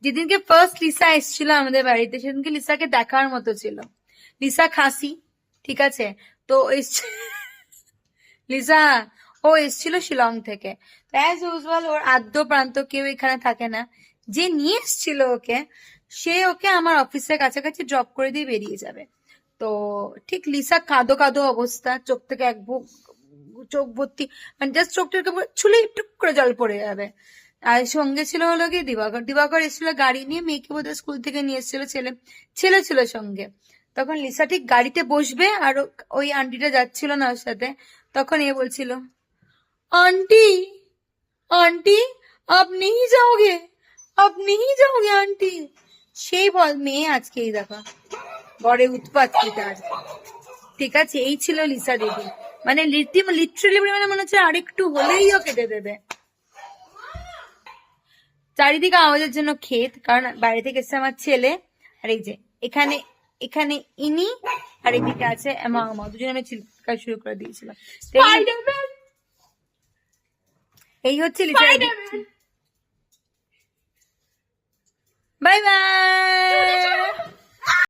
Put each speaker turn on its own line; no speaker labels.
যেদিনকে first Lisa এসেছিল আমাদের বাড়িতে, সেদিনকে লিসাকে দেখার মতো ছিল। লিসা খাসি, ঠিক আছে, তো লিসা ও এসেছিল শিলং থেকে। অ্যাজ ইউজুয়াল ওর আদ্য প্রান্ত কেউ এখানে থাকে না, যে নিয়ে এসেছিল ওকে সে ওকে আমার অফিসের কাছাকাছি ড্রপ করে দিয়ে বেরিয়ে যাবে। তো ঠিক লিসা কাঁদো কাঁদো অবস্থা, চোখ থেকে এক বুক চোখ ভর্তি, মানে জাস্ট চোখটাকে ছুলে টুক করে জল পড়ে যাবে। আর সঙ্গে ছিল হলো কি দিবাকর। দিবাকর এসেছিল গাড়ি নিয়ে, মেয়েকে বোধহয় স্কুল থেকে নিয়ে এসেছিল, ছেলে ছিল সঙ্গে। তখন লিসা ঠিক গাড়িতে বসবে আর ওই আন্টিটা যাচ্ছিল না ওর সাথে, তখন এ বলছিল, आंटी आंटी आप नहीं जाओगे, आप नहीं जाओगे आंटी। সেই বল মেয়ে আজকে এই দেখা বড় উৎপাত তার, ঠিক আছে। এই ছিল লিসা দিদি, মানে লিটারালি মানে মনে হচ্ছে আরেকটু হলেই ও কেটে দেবে। চারিদিকে আমাদের জন্য ক্ষেত, কারণ বাইরে থেকে এসছে আমার ছেলে। আর এই যে এখানে এখানে ইনি, আর এদিকে আছে মা, দুজনে আমি চিৎকার শুরু করে দিয়েছিলাম। এই হচ্ছে লিসা। Bye bye.